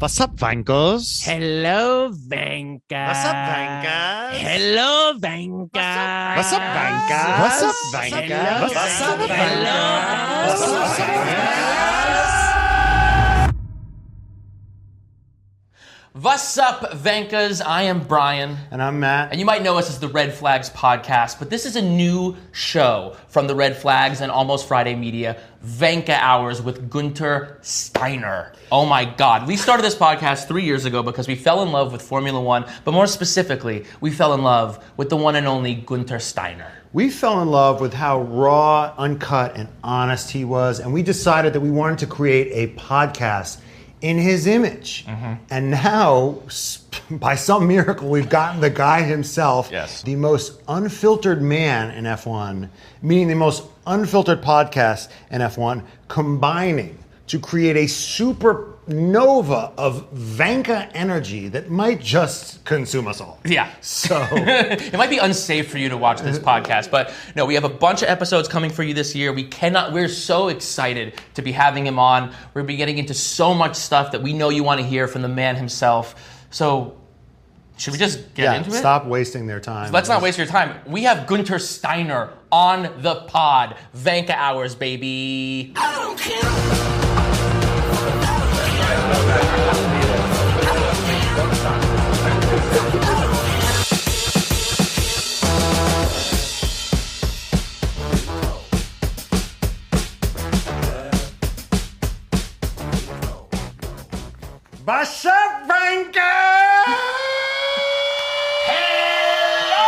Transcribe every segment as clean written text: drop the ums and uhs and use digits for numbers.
What's up, Vankahs? Hello, Vankahs. What's up, Vankahs? Hello, Vankahs. What's up, Vankahs? What's up, Vankahs? What's up, Vankahs? What's up, Vankahs? What's up, Vankahs? I am Brian. And I'm Matt. And you might know us as the Red Flags podcast, but this is a new show from the Red Flags and Almost Friday Media, Vankah Hours with Guenther Steiner. Oh my God. We started this podcast 3 years ago because we fell in love with Formula One, but more specifically, we fell in love with the one and only Guenther Steiner. We fell in love with how raw, uncut, and honest he was, and we decided that we wanted to create a podcast in his image. Mm-hmm. And now, by some miracle, we've gotten the guy himself, yes, the most unfiltered man in F1, meaning the most unfiltered podcast in F1, combining to create a supernova of Vankah energy that might just consume us all. Yeah. So it might be unsafe for you to watch this podcast, but no, we have a bunch of episodes coming for you this year. We're so excited to be having him on. We're going to be getting into so much stuff that we know you want to hear from the man himself. So should we just get into it? Stop wasting their time. Let's not waste your time. We have Guenther Steiner on the pod. Vankah Hours, baby. I don't care. What's up, Vankah? Hello,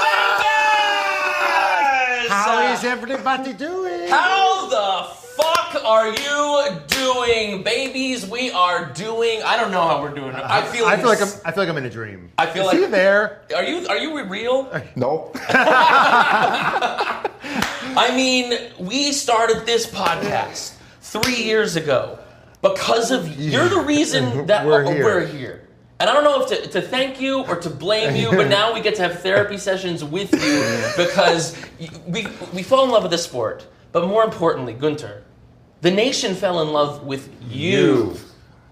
Vankahs! How is everybody doing? How the fuck are you doing, babies? We are doing. I don't know how we're doing. I feel like I'm in a dream. I feel is he there? Are you real? No. I mean, we started this podcast 3 years ago because of you. You're the reason that we're here. And I don't know if to thank you or to blame you, but now we get to have therapy sessions with you because we fell in love with this sport. But more importantly, Guenther, the nation fell in love with you.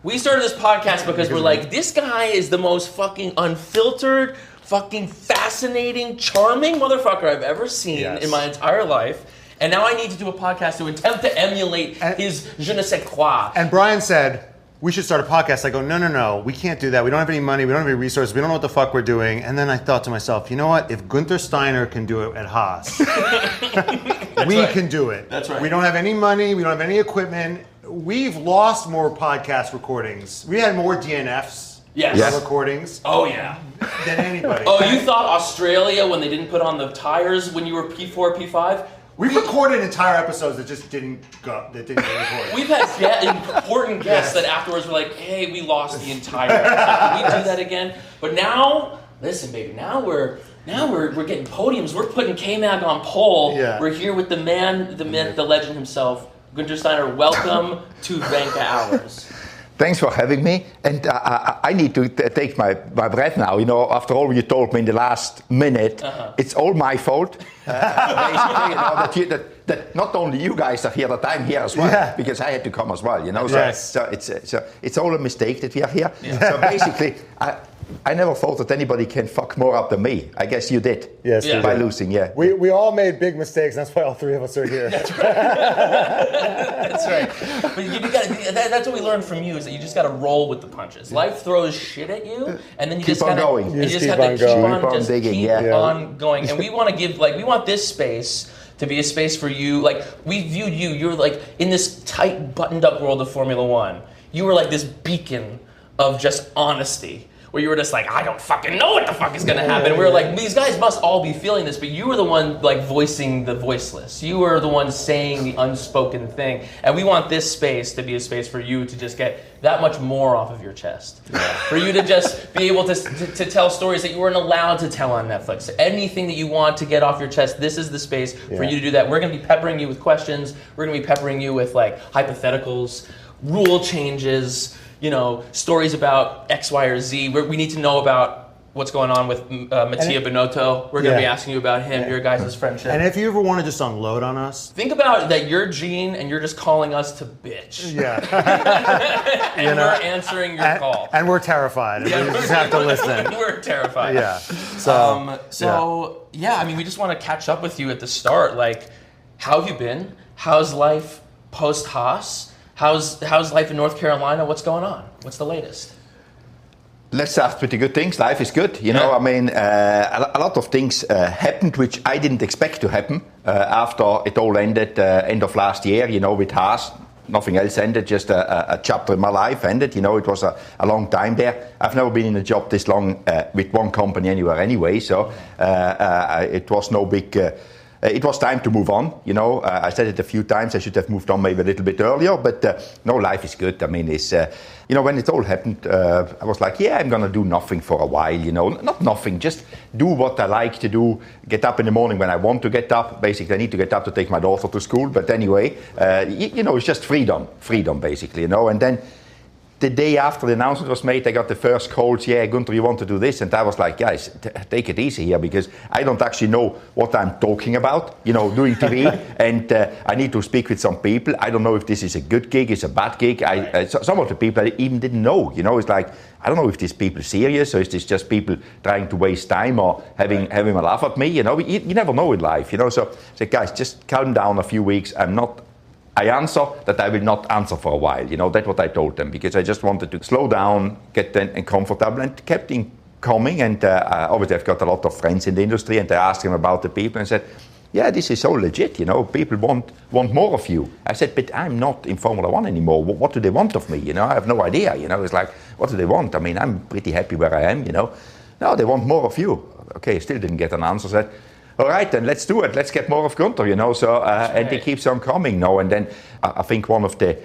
We started this podcast because we're like, this guy is the most fucking unfiltered, fucking fascinating, charming motherfucker I've ever seen in my entire life. And now I need to do a podcast to attempt to emulate his je ne sais quoi. And Brian said, we should start a podcast. I go, no, we can't do that. We don't have any money. We don't have any resources. We don't know what the fuck we're doing. And then I thought to myself, you know what? If Guenther Steiner can do it at Haas, we can do it. That's right. We don't have any money. We don't have any equipment. We've lost more podcast recordings. We had more DNFs recordings. Oh, yeah. Than anybody. Oh, you thought Australia when they didn't put on the tires when you were P4, P5? We've recorded entire episodes that just didn't get recorded. We've had important guests that afterwards were like, hey, we lost the entire episode. Can we do that again? But now, listen, baby, now we're getting podiums. We're putting K-Mag on pole. Yeah. We're here with the man, the myth, the legend himself, Guenther Steiner. Welcome to Vankah Hours. Thanks for having me. And I need to take my breath now. You know, after all you told me in the last minute, it's all my fault. Basically, that not only you guys are here, that I'm here as well, because I had to come as well. You know, so it's all a mistake that we are here. Yeah. So basically, I never thought that anybody can fuck more up than me. I guess you did. Yes, by losing. Yeah. We all made big mistakes. That's why all three of us are here. That's right. That's right. But that's what we learned from you is that you just got to roll with the punches. Life throws shit at you, and then you just gotta going. You just have to keep on going. And we want to we want this space to be a space for you. Like, we viewed you. You're like in this tight, buttoned-up world of Formula One. You were like this beacon of just honesty, where you were just like, I don't fucking know what the fuck is gonna happen. We were like, these guys must all be feeling this, but you were the one like voicing the voiceless. You were the one saying the unspoken thing. And we want this space to be a space for you to just get that much more off of your chest. Yeah. For you to just be able to tell stories that you weren't allowed to tell on Netflix. Anything that you want to get off your chest, this is the space for you to do that. We're gonna be peppering you with questions. We're gonna be peppering you with like hypotheticals, rule changes, you know, stories about X, Y, or Z. We need to know about what's going on with Mattia Binotto. We're going to be asking you about him, your guys' friendship. And if you ever want to just unload on us, think about that you're Gene and you're just calling us to bitch. Yeah. And we're answering your call. And we're terrified. Yeah, we just have to listen. We're terrified. Yeah. I mean, we just want to catch up with you at the start. Like, how have you been? How's life post Haas? How's life in North Carolina? What's going on? What's the latest? Let's start with the good things. Life is good. You know, I mean, a lot of things happened which I didn't expect to happen after it all ended end of last year, you know, with Haas. Nothing else ended, just a chapter in my life ended. You know, it was a long time there. I've never been in a job this long with one company anywhere anyway, so it was no big... it was time to move on, you know. I said it a few times. I should have moved on maybe a little bit earlier, but no, life is good. I mean, it's you know, when it all happened, I was like, yeah, I'm gonna do nothing for a while, you know, not nothing, just do what I like to do. Get up in the morning when I want to get up. Basically, I need to get up to take my daughter to school. But anyway, you know, it's just freedom, basically, you know. And then the day after the announcement was made, I got the first calls. Yeah, Guenther, you want to do this? And I was like, guys, take it easy here, because I don't actually know what I'm talking about, you know, doing TV. And I need to speak with some people. I don't know if this is a good gig, it's a bad gig. Some of the people I even didn't know, you know. It's like, I don't know if these people are serious, or is this just people trying to waste time or having a laugh at me, you know. You never know in life, you know. So I said, guys, just calm down a few weeks. I answer that I will not answer for a while. You know, that's what I told them, because I just wanted to slow down, get them comfortable, and kept in coming. And obviously I've got a lot of friends in the industry, and I asked them about the people and said, yeah, this is so legit, you know, people want more of you. I said, but I'm not in Formula One anymore. What do they want of me? You know, I have no idea, you know. It's like, what do they want? I mean, I'm pretty happy where I am, you know. No, they want more of you. Okay, still didn't get an answer. Said, all right, then let's do it. Let's get more of Guenther, you know. So and it keeps on coming now. And then I think one of the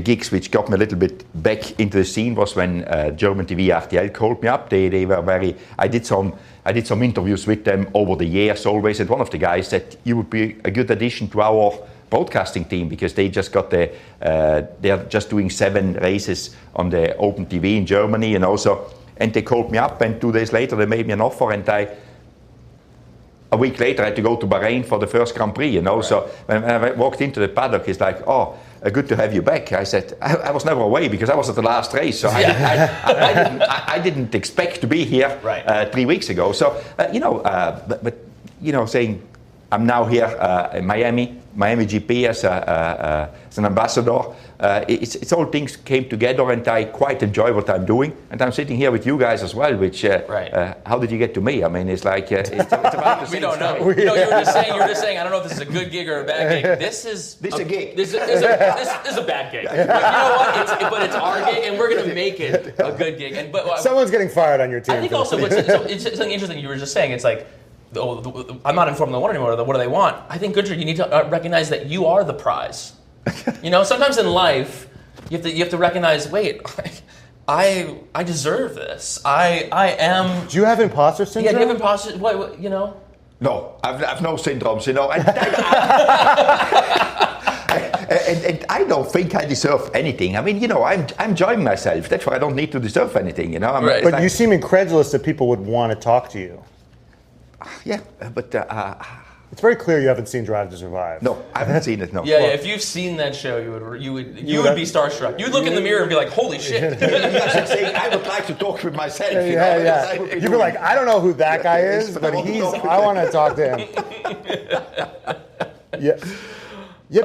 gigs which got me a little bit back into the scene was when German TV RTL called me up. They were very. I did some interviews with them over the years always. And one of the guys said, you would be a good addition to our broadcasting team, because they just got they're just doing 7 races on the Open TV in Germany, you know. So. And they called me up, and 2 days later they made me an offer, and a week later I had to go to Bahrain for the first Grand Prix, you know. Right. So when I walked into the paddock, he's like, oh, good to have you back. I said, I was never away because I was at the last race, so I didn't expect to be here 3 weeks ago. So, you know, but you know, saying I'm now here in Miami GP as an ambassador. It's all things came together, and I quite enjoy what I'm doing. And I'm sitting here with you guys as well. Which how did you get to me? I mean, it's like it's about the same. We don't know. You know, you're just saying. I don't know if this is a good gig or a bad gig. This is a gig. This is a bad gig. But you know what? But it's our gig, and we're gonna make it a good gig. But someone's getting fired on your team. I think also it's something interesting you were just saying. It's like, I'm not in Formula One anymore. What do they want? I think, Guenther, you need to recognize that you are the prize. You know, sometimes in life, you have to recognize. Wait, I deserve this. I am. Do you have imposter syndrome? Yeah, do you have imposter? What you know? No, I've no syndromes. You know, and I don't think I deserve anything. I mean, you know, I'm enjoying myself. That's why I don't need to deserve anything. You know, but like, you seem incredulous that people would want to talk to you. Yeah, but it's very clear you haven't seen Drive to Survive. No, I haven't seen it. No. Yeah, if you've seen that show, you would be starstruck. You'd look in the mirror and be like, "Holy shit!" I would like to talk with myself. Yeah. You'd be like, "I don't know who that guy is, but I want to talk to him." Yeah,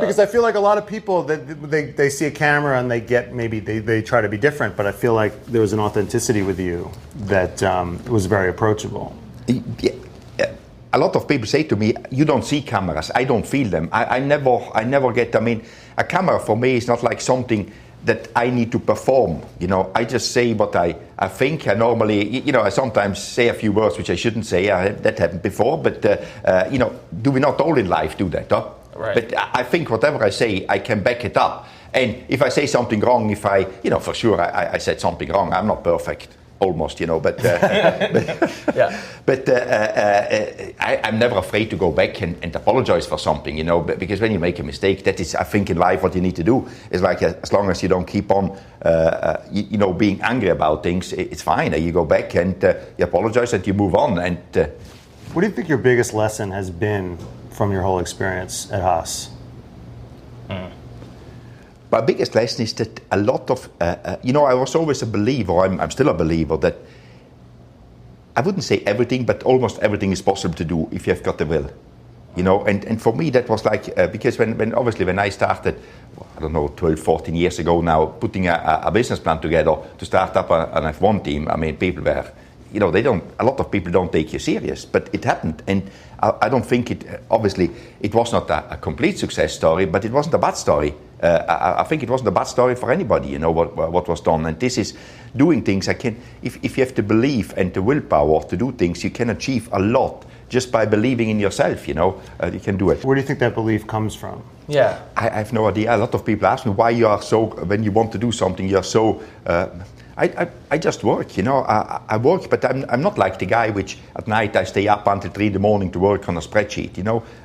because I feel like a lot of people that they see a camera and they get they try to be different, but I feel like there was an authenticity with you that was very approachable. Yeah. A lot of people say to me, you don't see cameras. I don't feel them. I never get, I mean, a camera for me is not like something that I need to perform. You know, I just say what I think. I normally, you know, I sometimes say a few words which I shouldn't say. That happened before, but, you know, do we not all in life do that, huh? Right. But I think whatever I say, I can back it up. And if I say something wrong, you know, for sure I said something wrong. I'm not perfect. almost, but Yeah. but I'm never afraid to go back and apologize for something, because when you make a mistake, that is, I think, in life what you need to do is like, as long as you don't keep on, being angry about things, it's fine. You go back and you apologize and you move on. And what do you think your biggest lesson has been from your whole experience at Haas? My biggest lesson is that a lot of, I was always a believer, I'm still a believer, that I wouldn't say everything, but almost everything is possible to do if you've got the will. And for me that was like, because when I started, I don't know, 12, 14 years ago now, putting a business plan together to start up an F1 team, I mean, people were, a lot of people don't take you serious, but it happened. And I don't think obviously, it was not a complete success story, but it wasn't a bad story. I think it wasn't a bad story for anybody, what was done. And this is doing things, if you have the belief and the willpower to do things, you can achieve a lot just by believing in yourself, you can do it. Where do you think that belief comes from? Yeah. I have no idea. A lot of people ask me why you are so, when you want to do something, you're so... I just work, I work, but I'm not like the guy which at night I stay up until 3 a.m. to work on a spreadsheet,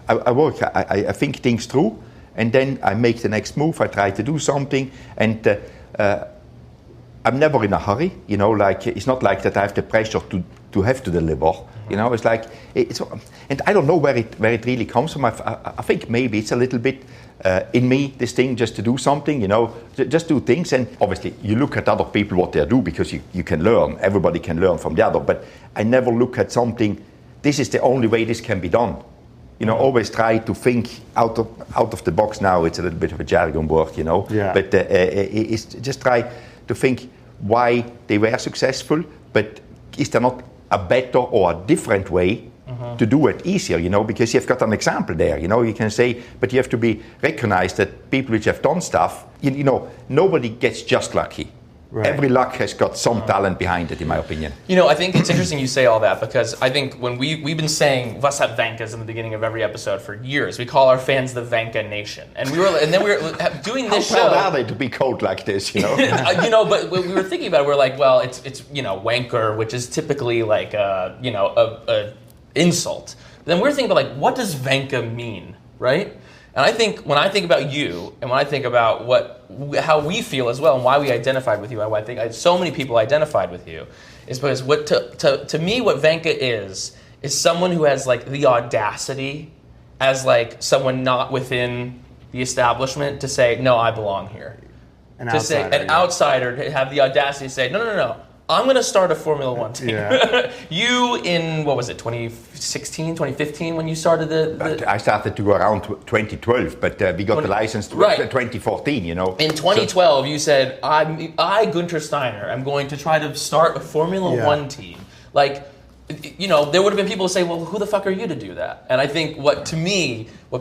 I work, I think things through, and then I make the next move, I try to do something, and I'm never in a hurry, it's not like that I have the pressure to have to deliver, it's like, and I don't know where it really comes from. I think maybe it's a little bit in me, this thing, just to do something, just do things. And obviously you look at other people, what they do, because you can learn, everybody can learn from the other, but I never look at something, this is the only way this can be done. Always try to think out of the box. Now it's a little bit of a jargon word, Yeah. But it's just try to think why they were successful, but is there not a better or a different way to do it easier, because you've got an example there, you can say, but you have to be recognized that people which have done stuff, nobody gets just lucky. Right. Every luck has got some talent behind it, in my opinion. I think it's interesting you say all that, because I think when we've been saying "Was hat Vankahs" in the beginning of every episode for years. We call our fans the Vankah Nation, and we were doing this show. How proud are they to be called like this? But when we were thinking about it, we're like, well, it's wanker, which is typically like a insult. Then we're thinking about, like, what does Vankah mean, right? And I think when I think about you, and when I think about how we feel as well, and why we identified with you, and why I think so many people identified with you, is because to me what Vankah is someone who has like the audacity, as like someone not within the establishment, to say, no, I belong here. Outsider to have the audacity to say, no. I'm going to start a Formula One team. Yeah. You in, what was it, 2016, 2015 when you started I started to go around 2012, but we got the license 2014, In 2012, you said, I, Guenther Steiner, am going to try to start a Formula One team. Like, there would have been people who say, well, who the fuck are you to do that? And I think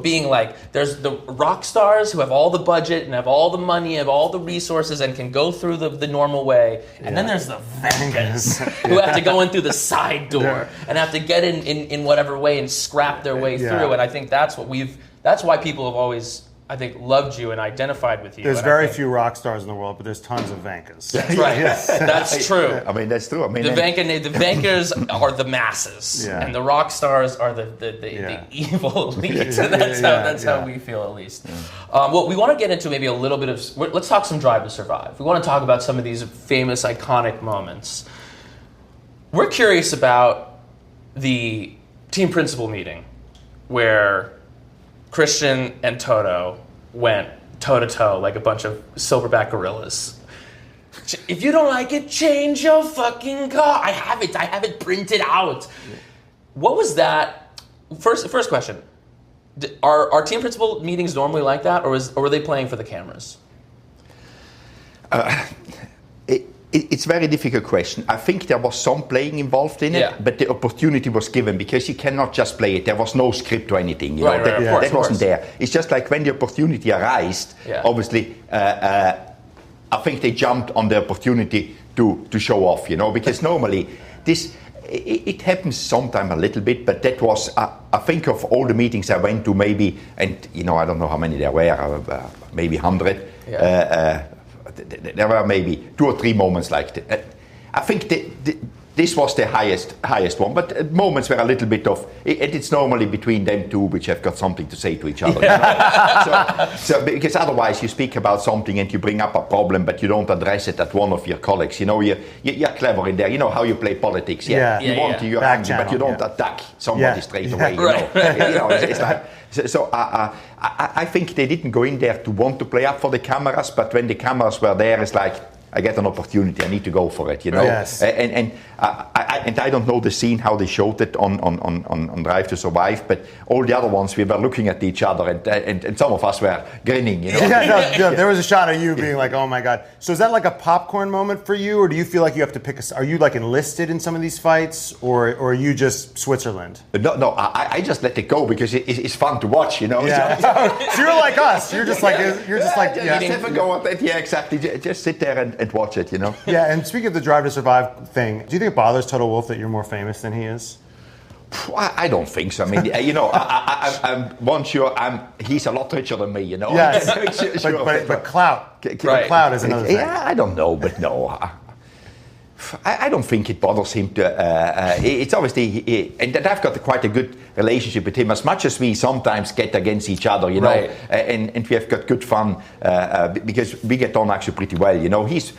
being like, there's the rock stars who have all the budget and have all the money, have all the resources, and can go through the normal way. And then there's the Vankahs who have to go in through the side door and have to get in whatever way and scrap their way through. And I think that's why people have always, I think, loved you and identified with you. There's very few rock stars in the world, but there's tons of Vankahs. That's right. That's true. I mean, that's true. I mean, the Vankahs are the masses, and the rock stars are the evil elites. That's how we feel, at least. Yeah. Well, we want to get into maybe a little bit of. Let's talk some Drive to Survive. We want to talk about some of these famous, iconic moments. We're curious about the team principal meeting, where Christian and Toto went toe-to-toe like a bunch of silverback gorillas. If you don't like it, change your fucking car. I have it printed out. What was that? First question. Are team principal meetings normally like that, or were they playing for the cameras? It's a very difficult question. I think there was some playing involved in it, but the opportunity was given, because you cannot just play it. There was no script or anything. That wasn't there. It's just like when the opportunity arose, obviously, I think they jumped on the opportunity to show off, because normally it happens sometimes a little bit, but that was, I think of all the meetings I went to, maybe, and I don't know how many there were, maybe 100. There were maybe 2 or 3 moments like that. I think this was the highest one, but moments were a little bit of. It's normally between them two which have got something to say to each other. So because otherwise you speak about something and you bring up a problem, but you don't address it at one of your colleagues. You're clever in there. You know how you play politics. You're angry, but you don't attack somebody straight away. It's like. So I think they didn't go in there to want to play up for the cameras, but when the cameras were there, it's like, I get an opportunity. I need to go for it, Yes. And I don't know the scene how they showed it on Drive to Survive, but all the other ones we were looking at each other, and some of us were grinning. Yeah, there was a shot of you being like, "Oh my god!" So is that like a popcorn moment for you, or do you feel like you have to pick a? Are you like enlisted in some of these fights, or are you just Switzerland? No. I just let it go because it's fun to watch. Yeah. So you're like us. You're just like Just have a go at it. Yeah, exactly. Just sit there and watch it. Yeah. And speaking of the Drive to Survive thing, do you think it bothers Toto Wolff that you're more famous than he is? I don't think so. I mean, he's a lot richer than me, Yes, but clout. Clout is another thing. Yeah, I don't know, but no. I don't think it bothers him. It's obviously, and I've got quite a good relationship with him. As much as we sometimes get against each other, and we have got good fun because we get on actually pretty well. He's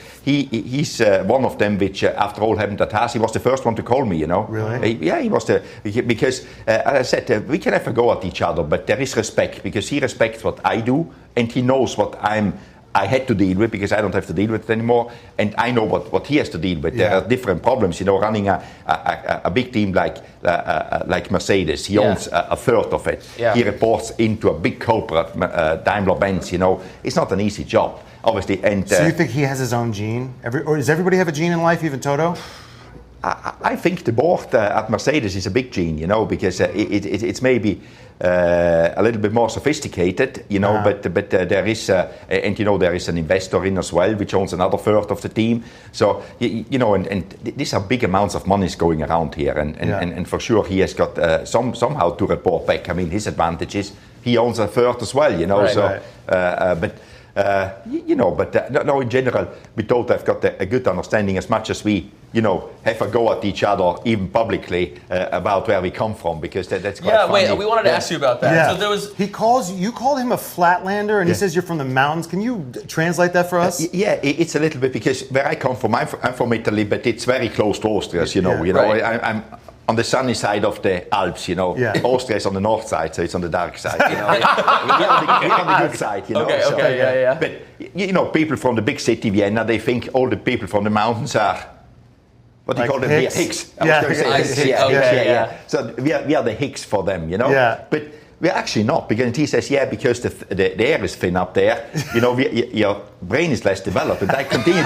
one of them which, after all happened at Haas, he was the first one to call me. Really? He was because as I said, we can have a go at each other, but there is respect because he respects what I do and he knows what I had to deal with because I don't have to deal with it anymore, and I know what he has to deal with. There are different problems, running a big team like Mercedes. He owns a third of it. Yeah. He reports into a big corporate, Daimler-Benz. It's not an easy job, obviously. And so you think he has his own gene, or does everybody have a gene in life, even Toto? I think the board at Mercedes is a big gene, because it's maybe a little bit more sophisticated, but there is, and there is an investor in as well, which owns another third of the team. So, and these are big amounts of money going around here, and for sure he has got somehow to report back. I mean, his advantage is he owns a third as well, No, in general, we both have got a good understanding as much as we, have a go at each other, even publicly, about where we come from, because that's quite funny. Yeah, we wanted to ask you about that. Yeah. So there was... You called him a flatlander, and he says you're from the mountains. Can you translate that for us? It's a little bit, because where I come from, I'm from Italy, but it's very close to Austria, Right. I'm on the sunny side of the Alps, Austria is on the north side, so it's on the dark side. We're on the good side, Okay. But people from the big city, Vienna, they think all the people from the mountains are what do you call them? Hicks? Hicks. Yeah. So we are the Hicks for them, Yeah. But we're actually not, because he says, because the air is thin up there, your brain is less developed. And I continue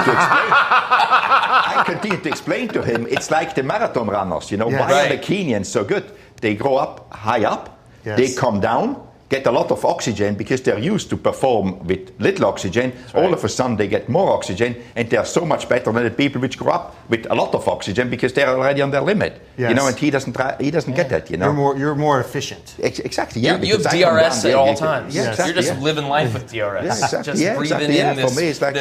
to explain to him, it's like the marathon runners, why are the Kenyans so good? They grow up high up, they come down, get a lot of oxygen because they're used to perform with little oxygen. All of a sudden they get more oxygen, and they are so much better than the people which grow up with a lot of oxygen because they're already on their limit. Yes. And he doesn't get that. You're more efficient. Exactly. You have DRS at all times. Yeah, exactly, You're just living life with DRS. Yeah, exactly. Just breathing in this. For me, it's like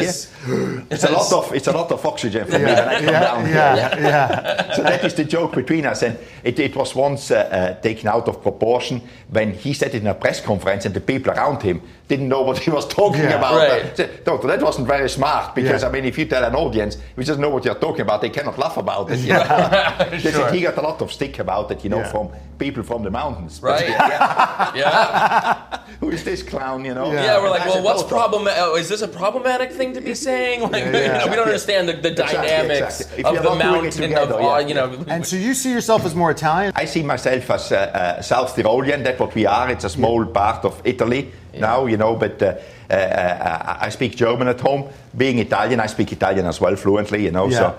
it's a lot of oxygen for me when I come down here. Yeah. So that is the joke between us, and it was once taken out of proportion when he said it in a press conference, and the people around him didn't know what he was talking about. Right. Toto, that wasn't very smart, because I mean, if you tell an audience who doesn't know what you're talking about, they cannot laugh about it. Sure. He got a lot of stick about it, from people from the mountains. Right. Who is this clown? Yeah, we're like, well, what's problematic? Is this a problematic thing to be saying? Like, we don't understand the dynamics of the mountain. And so you see yourself as more Italian? I see myself as South Tyrolean. That's what we are. It's a small part of Italy now, but I speak German at home. Being Italian, I speak Italian as well fluently, So,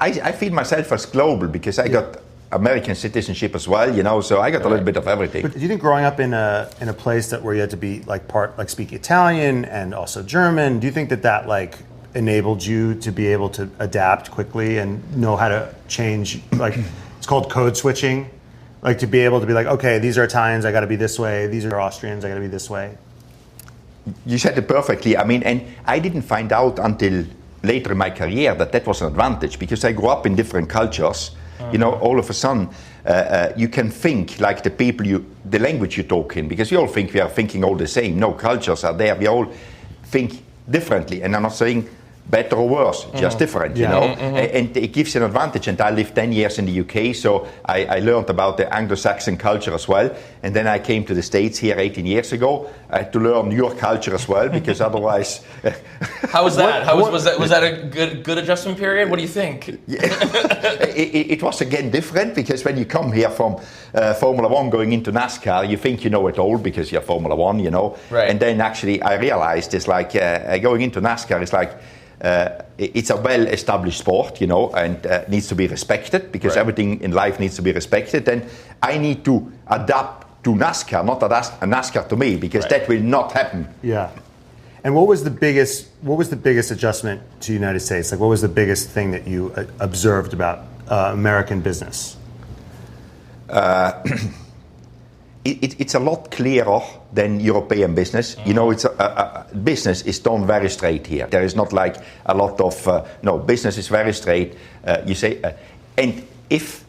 I feel myself as global because I got American citizenship as well, so I got a little bit of everything. But do you think growing up in a place where you had to be speak Italian and also German, do you think that enabled you to be able to adapt quickly and know how to change? It's called code switching. To be able to be okay, these are Italians, I got to be this way. These are Austrians, I got to be this way. You said it perfectly. I mean, and I didn't find out until later in my career that was an advantage because I grew up in different cultures. You know, all of a sudden, you can think like the people the language you talk in, because we all think we are thinking all the same. No, cultures are there. We all think differently, and I'm not saying better or worse, just different, you know. And it gives you an advantage. And I lived 10 years in the UK, so I learned about the Anglo-Saxon culture as well. And then I came to the States here 18 years ago. I had to learn your culture as well, because otherwise... How was that? Was that a good adjustment period? What do you think? It was again different, because when you come here from Formula One going into NASCAR, you think you know it all because you're Formula One, you know. Right. And then actually I realized it's like going into NASCAR is like it's a well-established sport, you know, and needs to be respected, because everything in life needs to be respected. And I need to adapt to NASCAR, not a NASCAR to me, because that will not happen. Yeah. And what was the biggest adjustment to the United States? Like, what was the biggest thing that you observed about American business? It's a lot clearer than European business. You know, it's business is done very straight here. There is not like a lot of business is very straight. You say, and if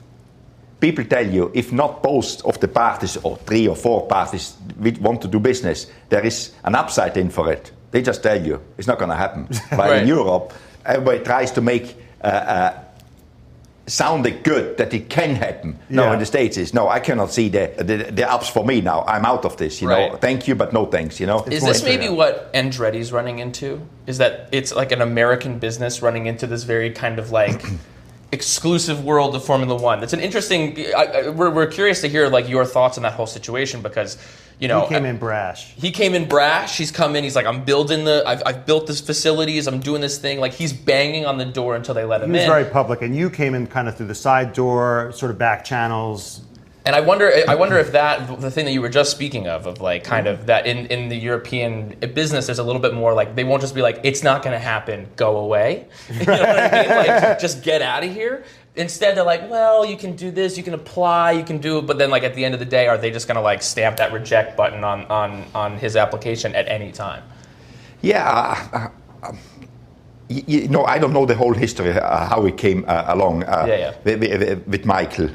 people tell you, if not both of the parties or 3 or 4 parties want to do business, there is an upside in for it. They just tell you it's not going to happen. But in Europe, everybody tries to make sounded good that it can happen. No, in the States is no. I cannot see the ups for me now. I'm out of this. You know, thank you, but no thanks. You know. Is this maybe what Andretti's running into? Is that it's like an American business running into this very kind of like exclusive world of Formula One? It's an interesting. We're curious to hear like your thoughts on that whole situation, because you know he came in brash. He's come in. He's like, I've built this facilities. I'm doing this thing. Like, he's banging on the door until they let him in. He was very public, and you came in kind of through the side door, sort of back channels. And I wonder if the thing that you were just speaking of like kind of that in the European business, there's a little bit more like they won't just be like, it's not going to happen, go away. You know what I mean? Like, just get out of here. Instead, they're like, well, you can do this, you can apply, you can do it, but then like at the end of the day, are they just going to like stamp that reject button on his application at any time? Yeah. You know, I don't know the whole history, how it came along with Michael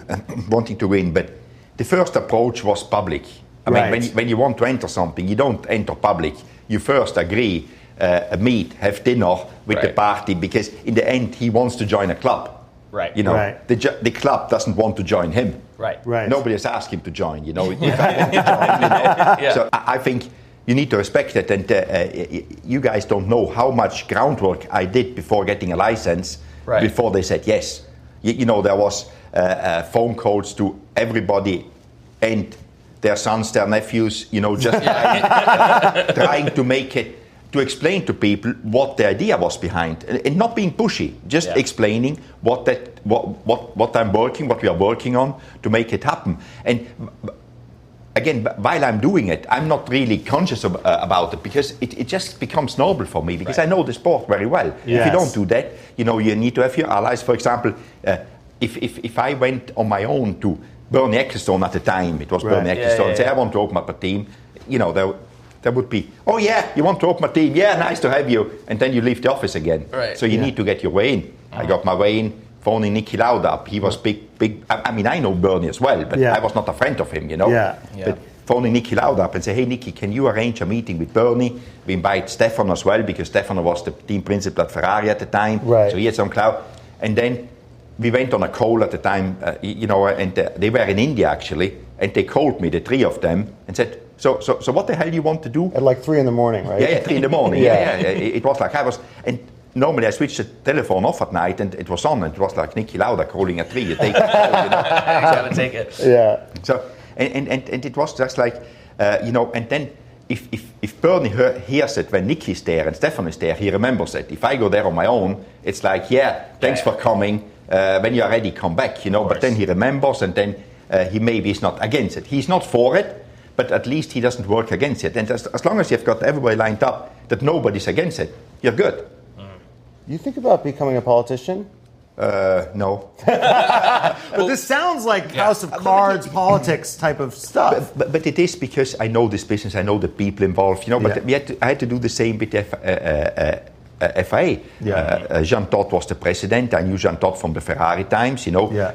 wanting to win, but the first approach was public. I mean, when you want to enter something, you don't enter public. You first agree, meet, have dinner with the party, because in the end, he wants to join a club. Right. You know, the club doesn't want to join him. Right. Nobody has asked him to join. You know, if I want to join, you know. So I think you need to respect it, and you guys don't know how much groundwork I did before getting a license. Right. Before they said yes. You know, there was phone calls to everybody and their sons, their nephews. You know, just trying to make it. To explain to people what the idea was behind, and not being pushy, just explaining what we are working on to make it happen. And again, while I'm doing it, I'm not really conscious about it, because it just becomes normal for me, because I know the sport very well. If you don't do that, you know, you need to have your allies. For example, if I went on my own to Bernie Ecclestone at the time, it was Bernie Ecclestone, and say I want to open up a team, you know, there would be, oh yeah, you want to open a team? Yeah, nice to have you. And then you leave the office again. Right. So you need to get your way in. I got my way in, phoning Nicky Lauda up. He was big. I mean, I know Bernie as well, but I was not a friend of him, you know. But phoning Nicky Lauda up and say, hey, Nicky, can you arrange a meeting with Bernie? We invite Stefano as well, because Stefano was the team principal at Ferrari at the time. Right. So he had some clout. And then we went on a call at the time, you know, and they were in India actually, and they called me, the 3 of them, and said, So what the hell do you want to do? At like 3 in the morning, right? Yeah, 3 in the morning. It was like I was, and normally I switched the telephone off at night, and it was on, and it was like Nicky Lauda calling at 3. You take the call, you know. You gotta take it. Yeah. So and it was just like, you know, and then if Bernie hears it when Nicky's there and Stefan is there, he remembers it. If I go there on my own, it's like, thanks for coming. When you are ready, come back, you know. But then he remembers, and then he maybe is not against it. He's not for it. But at least he doesn't work against it. And as long as you've got everybody lined up that nobody's against it, you're good. You think about becoming a politician? No. Well, this sounds like House of Cards, politics type of stuff. But it is because I know this business, I know the people involved, you know. But I had to do the same with FIA. Jean Todt was the president. I knew Jean Todt from the Ferrari times,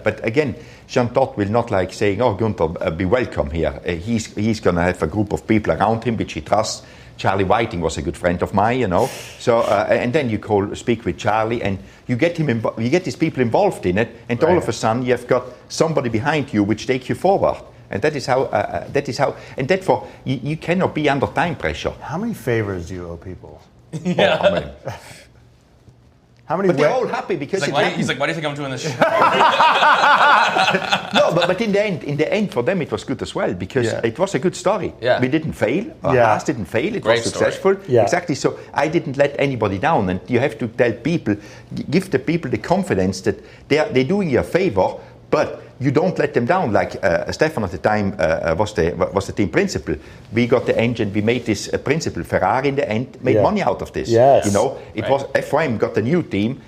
But again, Jean Todt will not like saying, "Oh, Guenther, be welcome here." He's going to have a group of people around him which he trusts. Charlie Whiting was a good friend of mine, So and then you speak with Charlie, and you get you get these people involved in it, and all of a sudden you have got somebody behind you which take you forward. And that is how, and therefore you cannot be under time pressure. How many favors do you owe people? Yeah. Oh, I mean, how many? But they're all happy because he's like, why do you think I'm doing this show? No, but in the end, for them it was good as well because it was a good story. Yeah. We didn't fail. Haas didn't fail. It was successful. Yeah. Exactly. So I didn't let anybody down, and you have to tell people, give the people the confidence that they're doing you a favor, but you don't let them down. Like Stefan at the time was the team principal. We got the engine. We made this principal. Ferrari in the end made money out of this. Yes. It was FIM got a new team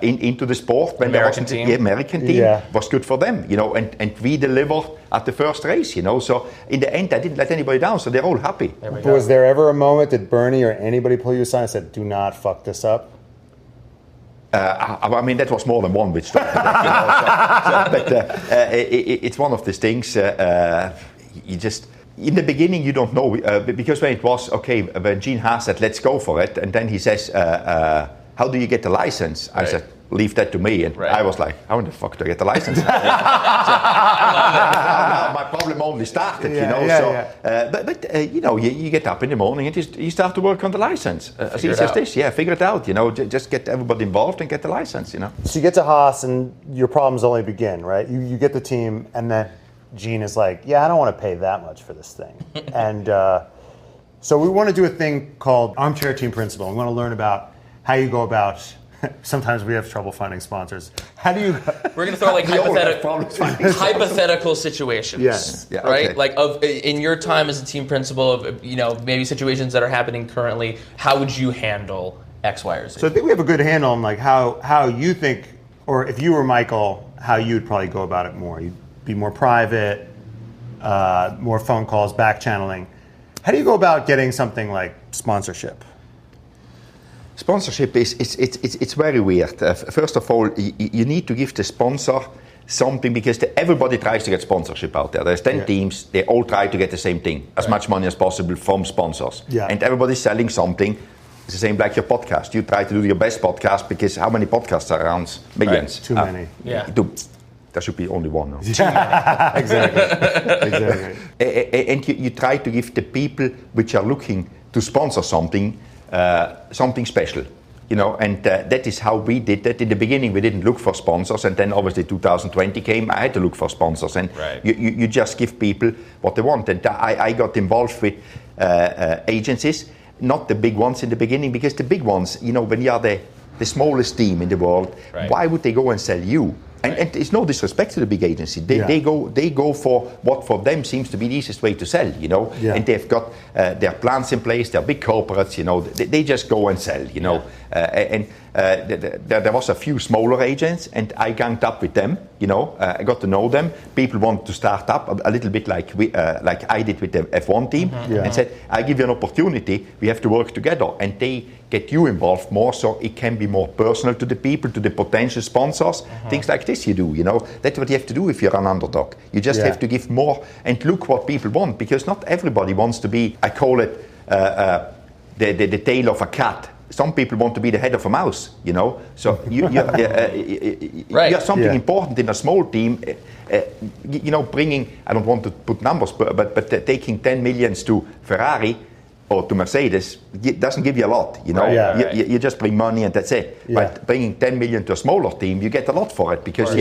into the sport. When American team. The American team was good for them. And we delivered at the first race. So in the end, I didn't let anybody down. So they're all happy. Was there ever a moment that Bernie or anybody pull you aside and said, "Do not fuck this up"? I mean, that was more than one which started that, but it's one of these things. You just in the beginning you don't know because when it was when Gene Haas said let's go for it, and then he says, "How do you get the license?" I said, "Leave that to me." And I was like, "How in the fuck do I get the license?" My problem only started, But you get up in the morning and you start to work on the license. As easy as this, figure it out. Just get everybody involved and get the license. So you get to Haas and your problems only begin, right? You get the team, and then Gene is like, "Yeah, I don't want to pay that much for this thing," and so we want to do a thing called Armchair Team Principle. We want to learn about how you go about. Sometimes we have trouble finding sponsors. How do you? We're going to throw like hypothetical situations. Yes. Yeah, right. Okay. Like in your time as a team principal of maybe situations that are happening currently. How would you handle X, Y, or Z? So I think we have a good handle on like how you think, or if you were Michael, how you would probably go about it more. You'd be more private, more phone calls, back channeling. How do you go about getting something like sponsorship? Sponsorship it's very weird. First of all, you need to give the sponsor something because everybody tries to get sponsorship out there. There's 10 teams. They all try to get the same thing, as much money as possible from sponsors. Yeah. And everybody's selling something. It's the same like your podcast. You try to do your best podcast because how many podcasts are around? Millions. Too many. There should be only one. No? Exactly. And you try to give the people which are looking to sponsor something special, and that is how we did that. In the beginning, we didn't look for sponsors, and then obviously 2020 came. I had to look for sponsors, and you just give people what they want. And I got involved with agencies, not the big ones in the beginning, because the big ones, when you are the smallest team in the world, why would they go and sell you? And it's no disrespect to the big agency. They go for what for them seems to be the easiest way to sell, And they've got their plans in place. They're big corporates, They just go and sell, There was a few smaller agents, and I ganged up with them. I got to know them. People want to start up a little bit like I did with the F1 team, and said, "I give you an opportunity. We have to work together." And they get you involved more, so it can be more personal to the people, to the potential sponsors. Things like this you do. That's what you have to do if you're an underdog. You just have to give more and look what people want, because not everybody wants to be. I call it the tail of a cat. Some people want to be the head of a mouse, So you have something important in a small team. Bringing, I don't want to put numbers, but taking 10 millions to Ferrari or to Mercedes doesn't give you a lot, You just bring money and that's it. But bringing 10 million to a smaller team, you get a lot for it because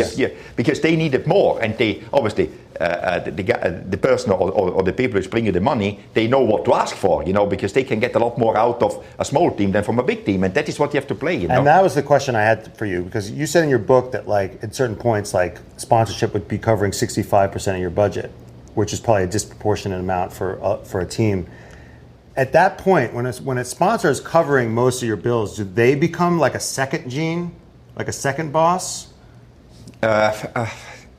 because they need it more, and they obviously the person or the people who's bringing the money, they know what to ask for, because they can get a lot more out of a small team than from a big team, and that is what you have to play. And that was the question I had for you, because you said in your book that like at certain points, like sponsorship would be covering 65% of your budget, which is probably a disproportionate amount for a team. At that point, when a sponsor is covering most of your bills, do they become like a second Gene, like a second boss?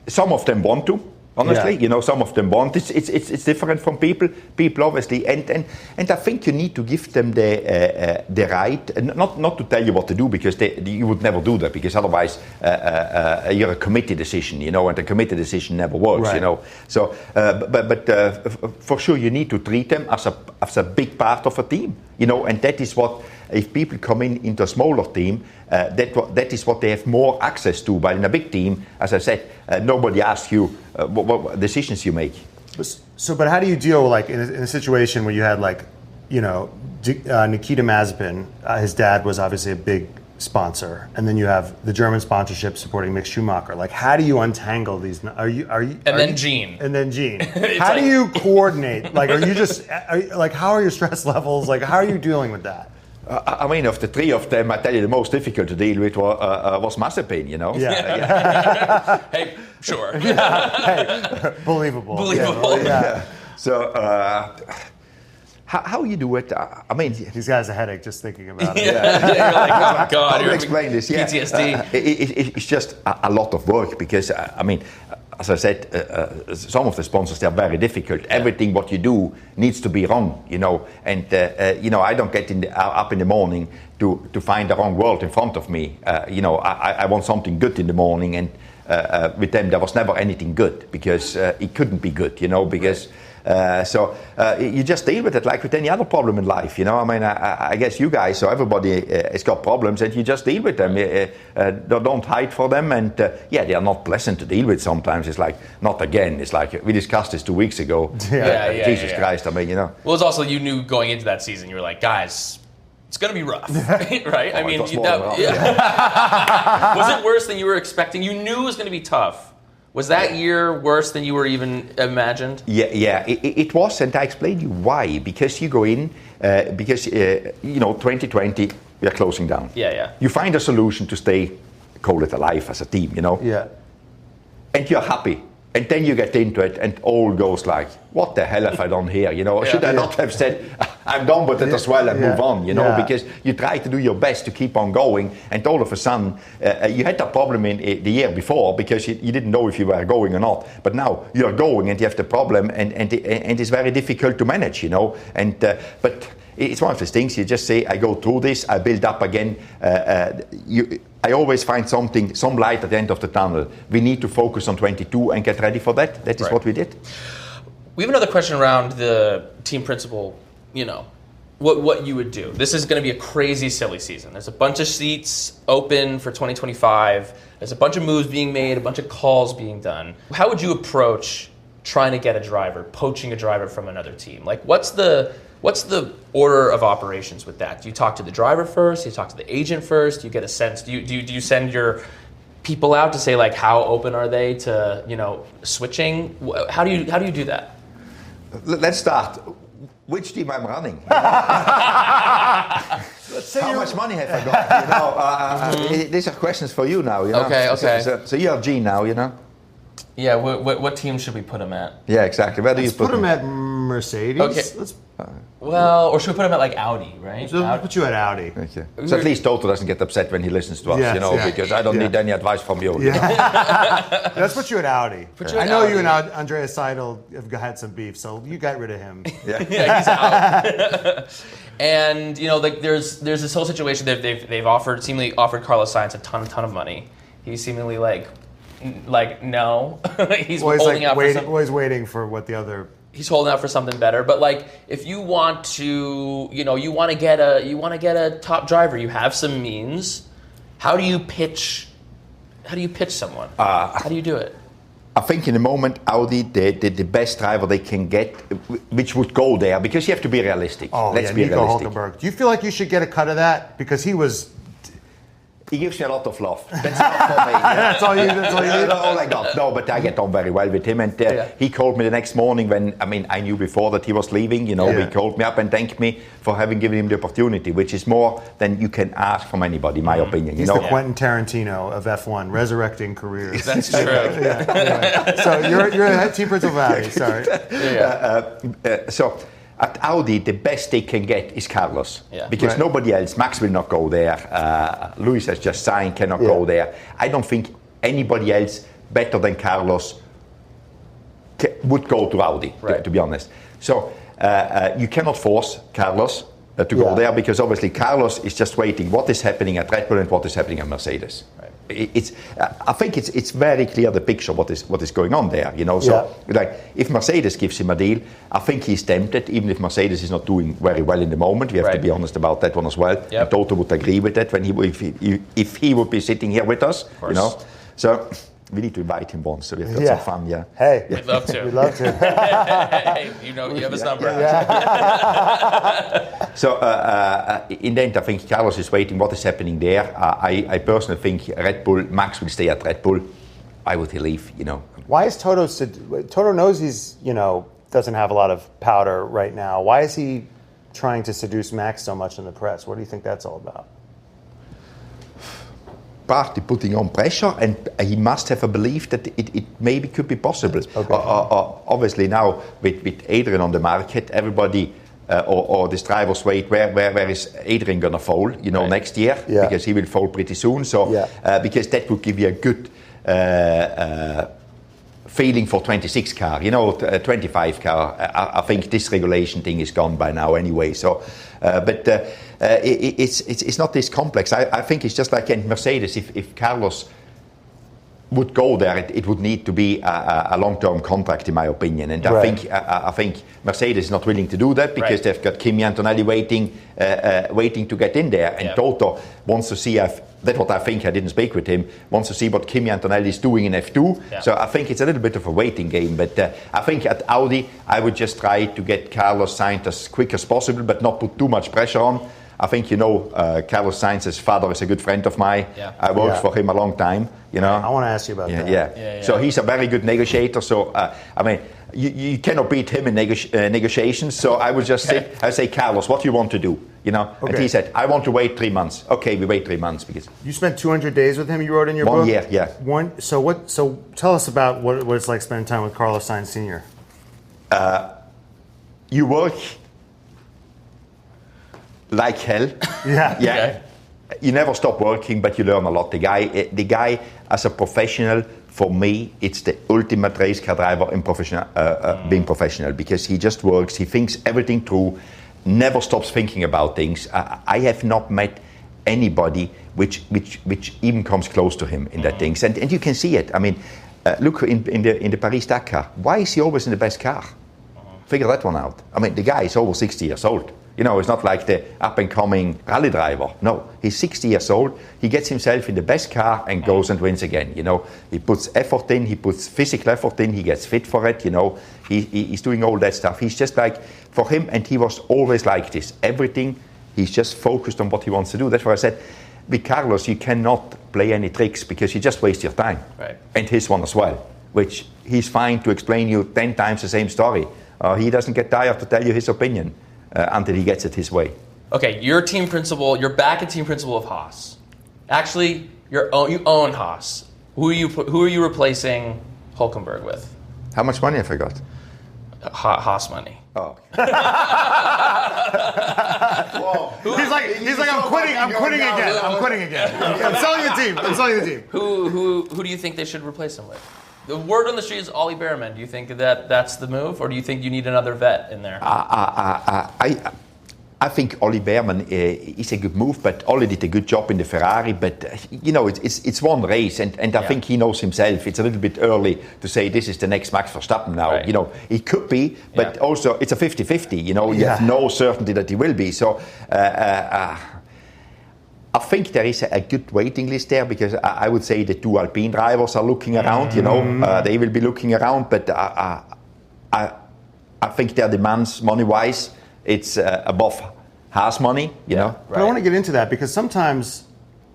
Some of them want to. Honestly, some of them want. It's different from people. People obviously, and I think you need to give them the right, not to tell you what to do, because you would never do that, because otherwise you're a committee decision, and a committee decision never works, Right. So, but for sure you need to treat them as a big part of a team, and that is what. If people come into a smaller team, that is what they have more access to. But in a big team, as I said, nobody asks you what decisions you make. So, but how do you deal, like, in a situation where you had, like, Nikita Mazepin, his dad was obviously a big sponsor, and then you have the German sponsorship supporting Mick Schumacher. Like, how do you untangle these? Then Gene. How do you coordinate? Like, how are your stress levels? Like, how are you dealing with that? I mean, of the three of them, I tell you, the most difficult to deal with was Mazepin, Yeah. Hey, sure. Hey, believable. Yeah. So, how you do it? I mean, these guys have a headache just thinking about it. You're like, oh God, I'll explain this. Yeah. PTSD. It's just a lot of work, because I mean, as I said, some of the sponsors, they're very difficult. Everything what you do needs to be wrong, and I don't get up in the morning to find the wrong world in front of me. I want something good in the morning, and with them there was never anything good, because it couldn't be good, because. So you just deal with it like with any other problem in life, I mean, I guess you guys, so everybody has got problems, and you just deal with them. Don't hide for them, and they are not pleasant to deal with sometimes. It's like, not again. It's like, we discussed this 2 weeks ago. Jesus Christ, I mean, Well, it's also, you knew going into that season, you were like, guys, it's going to be rough, right? I mean, was it worse than you were expecting? You knew it was going to be tough. Was that year worse than you were even imagined? Yeah, it was, and I explained you why. Because you go in, 2020, we are closing down. Yeah. You find a solution to stay, call it alive as a team, Yeah. And you're happy. And then you get into it, and all goes like, what the hell have I done here? Should I not have said, I'm done with it as well, and move on, because you try to do your best to keep on going, and all of a sudden, you had that problem in the year before, because you didn't know if you were going or not. But now you're going, and you have the problem, and it's very difficult to manage, but it's one of those things. You just say, I go through this, I build up again. I always find some light at the end of the tunnel. We need to focus on 22 and get ready for that. That is what we did. We have another question around the team principal, what you would do. This is going to be a crazy, silly season. There's a bunch of seats open for 2025. There's a bunch of moves being made, a bunch of calls being done. How would you approach trying to get a driver, poaching a driver from another team? Like, what's the order of operations with that? Do you talk to the driver first? Do you talk to the agent first? Do you get a sense? Do you send your people out to say, like, how open are they to switching? How do you do that? Let's start. Which team I'm running? Let's say how much money have I got? These are questions for you now. Okay. So you're Gene now. Yeah. What team should we put him at? Yeah, exactly. Where do you put him at Mercedes? Okay. Or should we put him at, like, Audi, right? So let's put you at Audi. Okay. So at least Toto doesn't get upset when he listens to us, because I don't need any advice from you. Let's put you at Audi. I know you and Andreas Seidel have had some beef, so you got rid of him. Yeah, he's out. And there's this whole situation that they've seemingly offered Carlos Sainz a ton of money. He's seemingly like no. He's holding out for something. He's waiting for what the other. He's holding out for something better. But, like, if you want to, you want to get a top driver, you have some means. How do you pitch someone? How do you do it? I think in the moment, Audi, the best driver they can get, which would go there, because you have to be realistic. Let's be Nico realistic. Hülkenberg. Do you feel like you should get a cut of that? Because he gives me a lot of love. That's not for me. That's all you need? No, but I get on very well with him. And he called me the next morning when, I knew before that he was leaving. He called me up and thanked me for having given him the opportunity, which is more than you can ask from anybody, in my opinion. He's the Quentin Tarantino of F1, resurrecting careers. That's true. So you're a team principal of Audi, sorry. So at Audi, the best they can get is Carlos. Because nobody else, Max will not go there. Lewis has just signed, cannot go there. I don't think anybody else better than Carlos would go to Audi, to be honest. So you cannot force Carlos to go there, because obviously Carlos is just waiting what is happening at Red Bull and what is happening at Mercedes. Right. I think it's very clear the picture what is going on there. So like if Mercedes gives him a deal, I think he's tempted, even if Mercedes is not doing very well in the moment. We have to be honest about that one as well. Yep. And Toto would agree with that if he would be sitting here with us. So we need to invite him once, so we have got some fun. Yeah. Hey, we'd love to. We'd love to. Hey, you have his number. So in the end, I think Carlos is waiting. What is happening there? I personally think Red Bull, Max will stay at Red Bull. Why would he leave? Why is Toto? Toto knows he's doesn't have a lot of powder right now. Why is he trying to seduce Max so much in the press? What do you think that's all about? Partly putting on pressure, and he must have a belief that it maybe could be possible. Okay. Obviously now with Adrian on the market, everybody or these drivers wait, where is Adrian going to fall, next year, because he will fall pretty soon. So because that would give you a good feeling for 26 car, 25 car. I think this regulation thing is gone by now anyway. So, it's not this complex. I think it's just like in Mercedes. If Carlos would go there, it would need to be a long-term contract, in my opinion. And I think Mercedes is not willing to do that because they've got Kimi Antonelli waiting to get in there. And Toto wants to see. That's what I think. I didn't speak with him. Wants to see what Kimi Antonelli is doing in F2. Yeah. So I think it's a little bit of a waiting game. But I think at Audi, I would just try to get Carlos signed as quick as possible, but not put too much pressure on. I think Carlos Sainz's father is a good friend of mine. Yeah. I worked for him a long time. I want to ask you about that. Yeah. So he's a very good negotiator. So you cannot beat him in negotiations. So I would just say, Carlos, what do you want to do? And he said, I want to wait 3 months. Okay, we wait 3 months because you spent 200 days with him. You wrote in your book. 1 year, yeah. So tell us about what it's like spending time with Carlos Sainz Sr. You work like hell. Yeah. Okay. You never stop working, but you learn a lot. The guy as a professional, for me, it's the ultimate race car driver in being professional, because he just works. He thinks everything through. Never stops thinking about things. I have not met anybody which even comes close to him in that things, and you can see it. I mean, look in the Paris Dakar. Why is he always in the best car? Figure that one out. I mean, the guy is over 60 years old. It's not like the up-and-coming rally driver. No, he's 60 years old. He gets himself in the best car and goes and wins again. He puts effort in. He puts physical effort in. He gets fit for it. He's doing all that stuff. He's just like, for him, and he was always like this. Everything, he's just focused on what he wants to do. That's why I said, with Carlos, you cannot play any tricks because you just waste your time. Right. And his one as well, which he's fine to explain you 10 times the same story. He doesn't get tired to tell you his opinion. Until he gets it his way. Okay, you're team principal. You're back at team principal of Haas. Actually, you own Haas. Who are you replacing Hülkenberg with? How much money have I got? Haas money. Oh. He's like, I'm quitting again. I'm selling the team. Who do you think they should replace him with? The word on the street is Ollie Behrman. Do you think that's the move, or do you think you need another vet in there? I think Ollie Behrman is a good move, but Ollie did a good job in the Ferrari. But it's one race, and I think he knows himself. It's a little bit early to say this is the next Max Verstappen now. Right. It could be, but also it's a 50-50. You have no certainty that he will be. So. I think there is a good waiting list there, because I would say the 2 Alpine drivers are looking around. They will be looking around, but I think their demands money-wise, it's above Haas money. Right. But I want to get into that, because sometimes,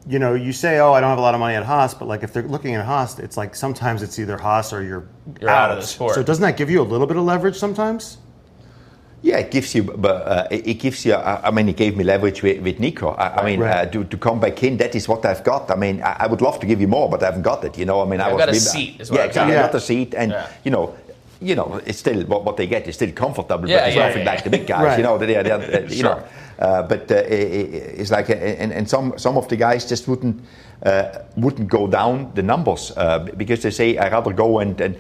you say, I don't have a lot of money at Haas, but like if they're looking at Haas, it's like sometimes it's either Haas or you're out of the sport. So doesn't that give you a little bit of leverage sometimes? Yeah, it gives you. It gives you. I mean, it gave me leverage with Nico. To come back in, that is what I've got. I mean, I would love to give you more, but I haven't got it. I mean, I was. Got a seat. Is what exactly. I got a seat, and it's still what they get is still comfortable, but it's nothing like the big guys. Right. But it's like, and some of the guys just wouldn't go down the numbers because they say, I'd rather go and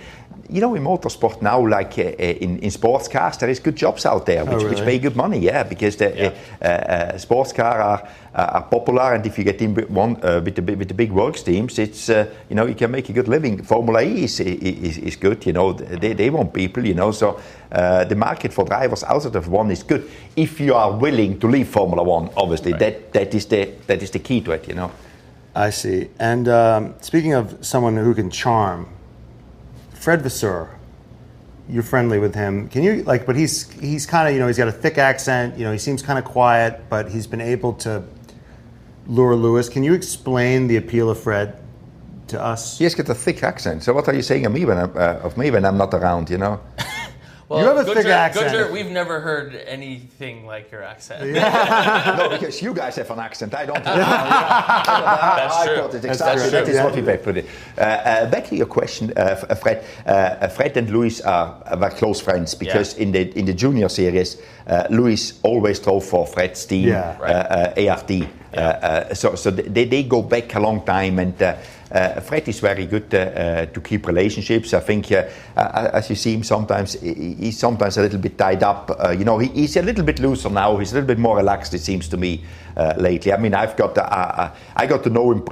in motorsport now, like in sports cars, there is good jobs out there which pay good money. Yeah, because the sports cars are popular, and if you get in with with the big works teams, it's you can make a good living. Formula E is good. They want people. So the market for drivers outside of F1 is good if you are willing to leave Formula One. Obviously, that is the key to it. I see. And speaking of someone who can charm, Fred Vasseur, you're friendly with him. Can you but he's kind of he's got a thick accent. He seems kind of quiet, but he's been able to lure Lewis. Can you explain the appeal of Fred to us? He has got a thick accent. So what are you saying of me when I'm not around? Well, you have a thick accent. Guenther, we've never heard anything like your accent. No, because you guys have an accent. I don't. That's true. Got it exactly. That is what we put it. Back to your question, Fred. Fred and Lewis were close friends because in the junior series, Lewis always drove for Fred's team, ART. So they go back a long time, and Fred is very good to keep relationships. I think, as you see him sometimes, he's sometimes a little bit tied up. He's a little bit looser now. He's a little bit more relaxed, it seems to me, lately. I mean, I got to know him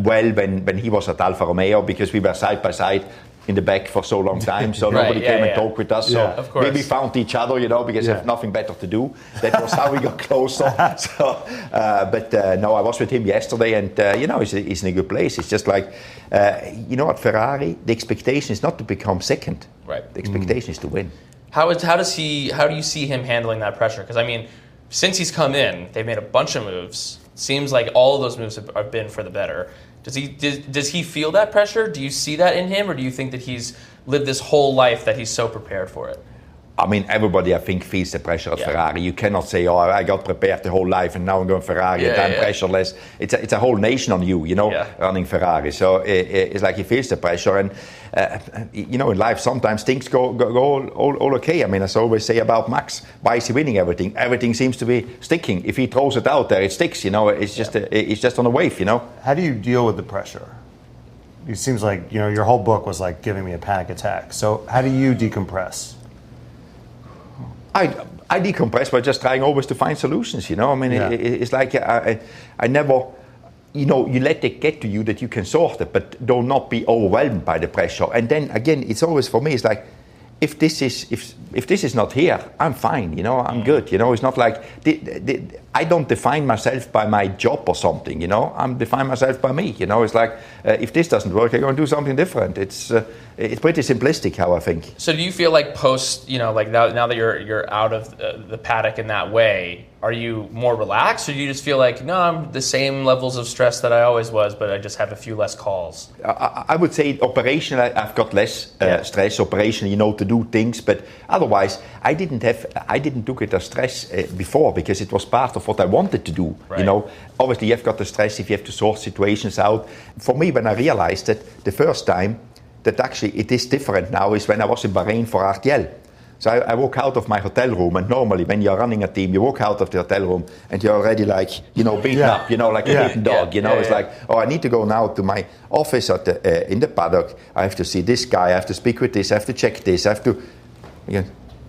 well when he was at Alfa Romeo, because we were side by side in the back for so long time, so nobody came and talked with us. So of course. maybe found each other, because we have nothing better to do. That was how we got closer. No, I was with him yesterday, and he's in a good place. It's just like, at Ferrari, the expectation is not to become second. Right. The expectation is to win. How do you see him handling that pressure? Because I mean, since he's come in, they've made a bunch of moves. Seems like all of those moves have been for the better. Does he feel that pressure? Do you see that in him, or do you think that he's lived this whole life that he's so prepared for it? I mean, everybody, I think, feels the pressure at Ferrari. You cannot say, I got prepared the whole life and now I'm going Ferrari and I'm pressureless. It's a whole nation on you, running Ferrari. So it's like he feels the pressure. And, in life, sometimes things go all okay. I mean, as I always say about Max, why is he winning everything? Everything seems to be sticking. If he throws it out there, it sticks, It's just on a wave, How do you deal with the pressure? It seems like, your whole book was like giving me a panic attack. So how do you decompress? I decompress by just trying always to find solutions, I mean, it's like I never, you let it get to you that you can sort it, but do not be overwhelmed by the pressure. And then again, it's always for me, it's like, if this is not here, I'm fine, I'm good, It's not like, I don't define myself by my job or something, I'm define myself by me, It's like, if this doesn't work, I'm going to do something different. It's pretty simplistic how I think. So do you feel like post, like now that you're out of the paddock in that way, are you more relaxed, or do you just feel like, no, I'm the same levels of stress that I always was, but I just have a few less calls? I would say operationally, I've got less stress. Operationally, to do things, but otherwise, I didn't look at the stress before, because it was part of what I wanted to do. Right. Obviously, you've got the stress if you have to sort situations out. For me, when I realized that the first time that actually it is different now is when I was in Bahrain for RTL. So I walk out of my hotel room, and normally when you're running a team, you walk out of the hotel room and you're already like, beaten up, like a beaten dog. It's like, I need to go now to my office in the paddock. I have to see this guy. I have to speak with this. I have to check this. I have to,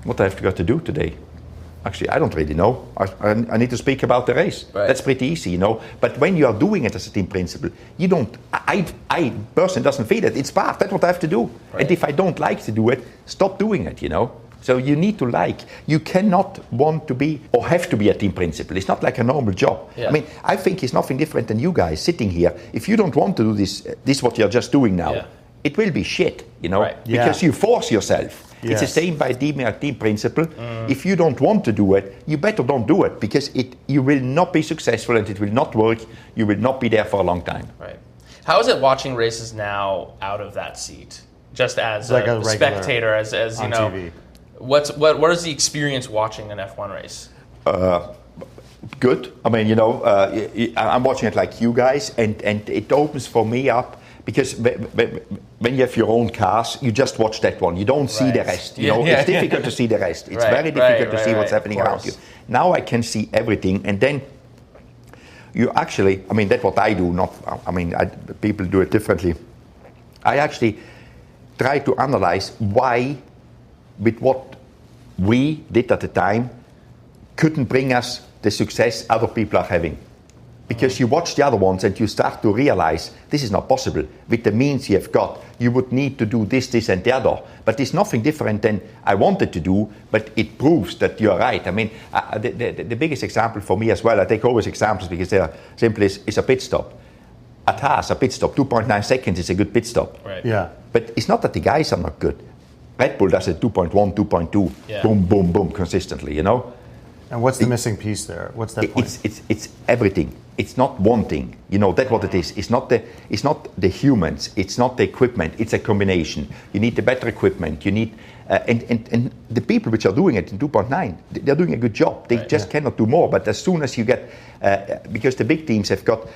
what I have got to do today. Actually, I don't really know. I need to speak about the race. Right. That's pretty easy, But when you are doing it as a team principal, you don't. I personally doesn't feel it. It's part. That's what I have to do. Right. And if I don't like to do it, stop doing it. So you need to like. You cannot want to be or have to be a team principal. It's not like a normal job. Yeah. I mean, I think it's nothing different than you guys sitting here. If you don't want to do this what you're just doing now, it will be shit. Right. Because you force yourself. Yes. It's the same by being a team principal. If you don't want to do it, you better don't do it, because you will not be successful and it will not work. You will not be there for a long time. Right. How is it watching races now out of that seat, just as like a spectator, as on TV? What is the experience watching an F1 race? Good. I mean, I'm watching it like you guys, and it opens for me up. Because when you have your own cars, you just watch that one. You don't see the rest. It's difficult to see the rest. It's very difficult to see what's happening around you. Now I can see everything, and then you actually, that's what I do. People do it differently. I actually try to analyze why, with what we did at the time, couldn't bring us the success other people are having. Because you watch the other ones and you start to realize this is not possible. With the means you have got, you would need to do this, and the other. But it's nothing different than I wanted to do, but it proves that you're right. I mean, the biggest example for me as well, I take always examples because they are simple, is a pit stop. At Haas, a pit stop, 2.9 seconds is a good pit stop. Right. Yeah. But it's not that the guys are not good. Red Bull does it 2.1, 2.2, boom, boom, boom, consistently, you know? And what's the missing piece there? What's that point? It's everything. It's not one thing. You know, that's what it is. It's not the humans. It's not the equipment. It's a combination. You need the better equipment. You need and the people which are doing it in 2.9, they're doing a good job. They just cannot do more. But as soon as you get, because the big teams have got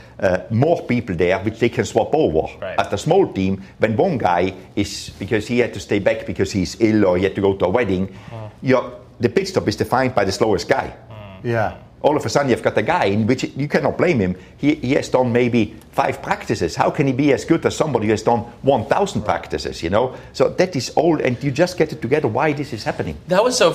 more people there which they can swap over. Right. At the small team, when one guy is, because he had to stay back because he's ill or he had to go to a wedding, the pit stop is defined by the slowest guy. Yeah. All of a sudden you've got a guy in which you cannot blame him. He has done maybe 5 practices. How can he be as good as somebody who has done 1,000 practices, you know? So that is all, and you just get it together why this is happening. That was so,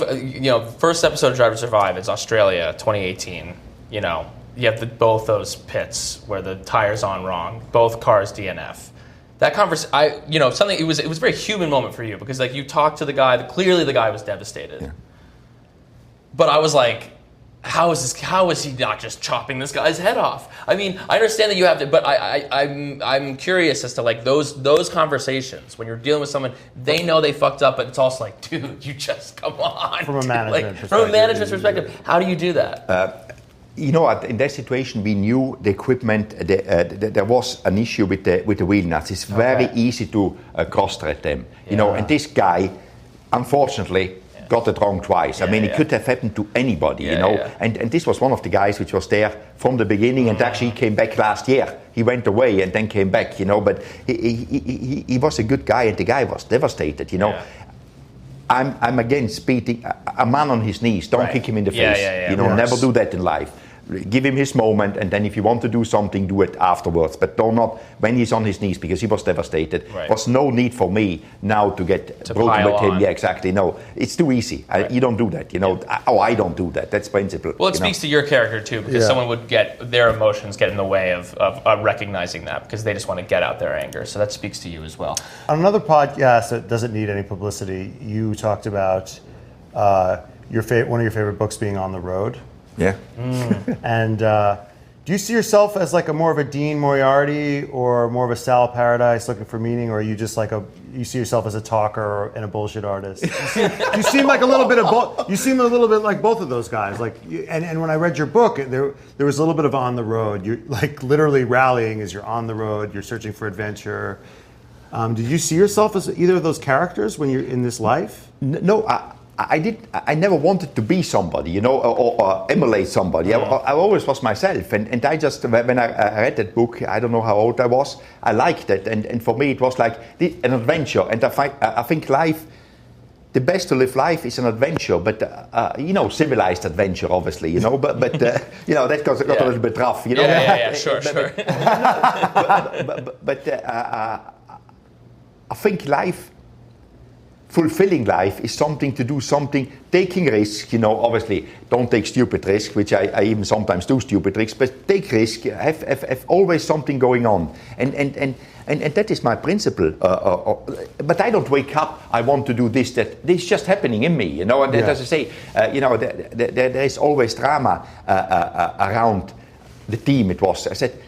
first episode of Drive to Survive, it's Australia, 2018. You know, you have both those pits where the tire's on wrong, both cars DNF. That conversation, it was a very human moment for you because like you talked to the guy, clearly the guy was devastated. Yeah. But I was like, how is he not just chopping this guy's head off? I mean, I understand that you have to, but I'm curious as to like those conversations when you're dealing with someone, they know they fucked up, but it's also like, dude, you just come on. From a management perspective. From a management perspective, how do you do that? In that situation, we knew the equipment. There was an issue with the wheel nuts. It's very easy to cross-thread them, And this guy, unfortunately, got it wrong twice. I mean, it could have happened to anybody, And this was one of the guys which was there from the beginning, and actually he came back last year. He went away and then came back, But he was a good guy, and the guy was devastated, Yeah. I'm again speaking. A man on his knees. Don't kick him in the face. Never do that in life. Give him his moment, and then if you want to do something, do it afterwards. But do not when he's on his knees, because he was devastated. Right. Was no need for me now to get broken with him. Yeah, exactly. No, it's too easy. You don't do that. I don't do that. That's principle. Well, it speaks to your character too, because someone would get their emotions get in the way of recognizing that because they just want to get out their anger. So that speaks to you as well. On another podcast that doesn't need any publicity, you talked about one of your favorite books being On the Road. Yeah. And do you see yourself as like more of a Dean Moriarty or more of a Sal Paradise looking for meaning, or are you just like you see yourself as a talker and a bullshit artist? You seem like a little bit of both. You seem a little bit like both of those guys. And when I read your book, there was a little bit of on the road. You're like literally rallying as you're on the road. You're searching for adventure. Did you see yourself as either of those characters when you're in this life? No, I never wanted to be somebody, or emulate somebody. I always was myself, and I just, when I read that book, I don't know how old I was, I liked it, and for me it was like an adventure, and I think life, the best to live life is an adventure, but civilized adventure, obviously, but that got a little bit rough, Sure. But I think life. Fulfilling life is something to do something, taking risks, obviously don't take stupid risks, which I even sometimes do stupid risks, but take risks, have always something going on. And that is my principle. But I don't wake up, I want to do this, that. This is just happening in me, and as I say, there is always drama around the team. It was, I said,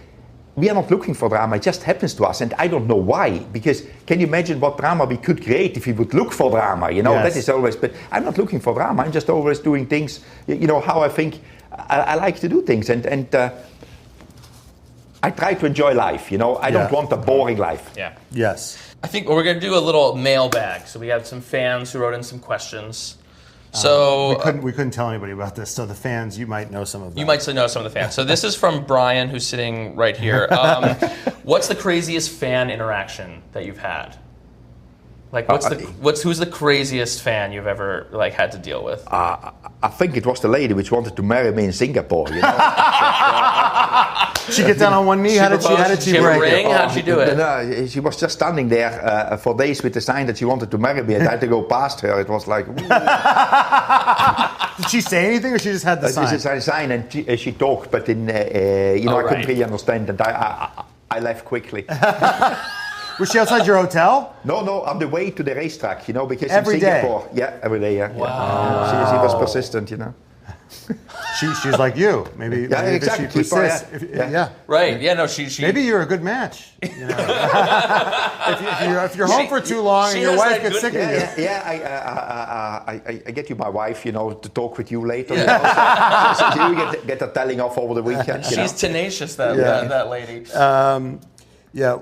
we are not looking for drama, it just happens to us, and I don't know why, because can you imagine what drama we could create if we would look for drama, Yes. That is always, but I'm not looking for drama, I'm just always doing things, how I think I like to do things, and I try to enjoy life, I don't want a boring life. Yeah. Yes. I think we're going to do a little mailbag, so we have some fans who wrote in some questions. So we couldn't tell anybody about this. So the fans, you might know some of them. You might know some of the fans. So this is from Brian, who's sitting right here. What's the craziest fan interaction that you've had? Like, who's the craziest fan you've ever had to deal with? I think it was the lady which wanted to marry me in Singapore. She get down on one knee. How did she have a break ring? it? How'd she do it? No, she was just standing there for days with the sign that she wanted to marry me, and I had to go past her. It was like. Did she say anything, or she just had the sign? She just had a sign, and she talked, but in I couldn't really understand, and I left quickly. Was she outside your hotel? No, on the way to the racetrack, because every in Singapore, every day, Wow. She was persistent, She's like you. Maybe exactly. if she persists. Right. Yeah. No. She. Maybe you're a good match. If you're home for too long and your wife gets sick of you. I get you my wife, to talk with you later. So you get her telling off over the weekend. She's tenacious, that lady. Yeah.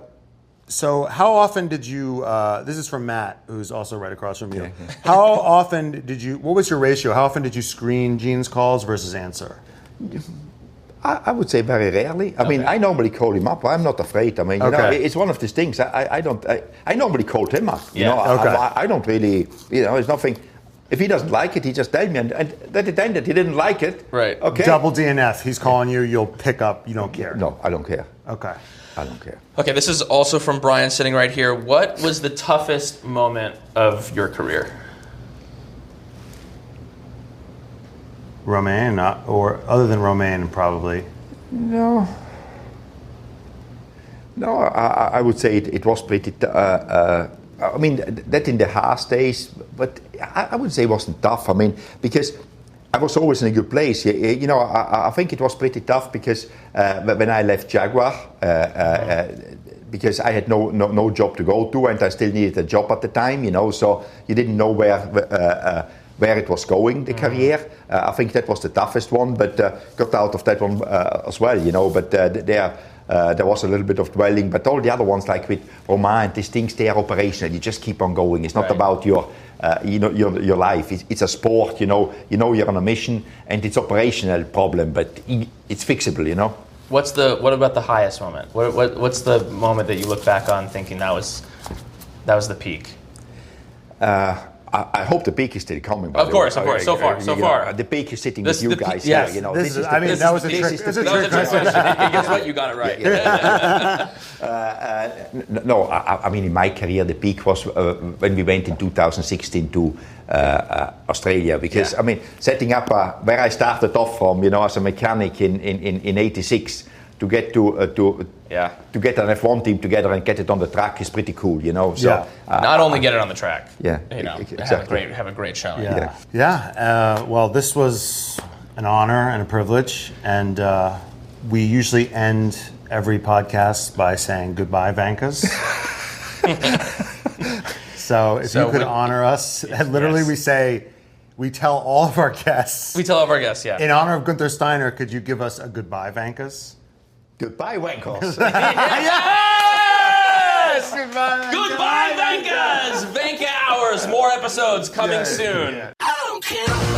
So how often did you, this is from Matt, who's also right across from you. How often what was your ratio? How often did you screen Gene's calls versus answer? I would say very rarely. I mean, I normally call him up. I'm not afraid. I mean, it's one of these things. I normally called him up. I don't really, it's nothing. If he doesn't like it, he just tells me. And that it ended. He didn't like it. Right. Okay. Double DNF. He's calling you. You'll pick up. You don't care. No, I don't care. Okay. I don't care. Okay, this is also from Brian sitting right here. What was the toughest moment of your career? Romain, or other than Romain, probably. No, I would say it was pretty. I mean, that in the Haas days, but I would say it wasn't tough. I mean, because I was always in a good place. I think it was pretty tough because when I left Jaguar, because I had no job to go to, and I still needed a job at the time. So you didn't know where it was going, the career. I think that was the toughest one, but got out of that one as well. But there was a little bit of dwelling, but all the other ones, like with Romain, these things, they are operational. You just keep on going. It's not about your life. It's a sport. You're on a mission, and it's operational problem, but it's fixable. What about the highest moment? What's the moment that you look back on thinking that was the peak? I hope the peak is still coming. Of course. So far. The peak is sitting with you guys. Yes, here, that was a trick. That was a trick question. Guess what? You got it right. No, I mean, in my career, the peak was when we went in 2016 to Australia. Because, I mean, setting up where I started off from, as a mechanic in '86, to get to get an F1 team together and get it on the track is pretty cool, So not only get it on the track, exactly. have a great showing. Well, this was an honor and a privilege, and we usually end every podcast by saying goodbye, Vankahs. So if you could honor us, and literally we tell all of our guests. We tell all of our guests, in honor of Guenther Steiner, could you give us a goodbye, Vankahs? Goodbye, Vankahs. Yes! Goodbye, Vankahs! Vankah Hours. More episodes coming soon. I don't care.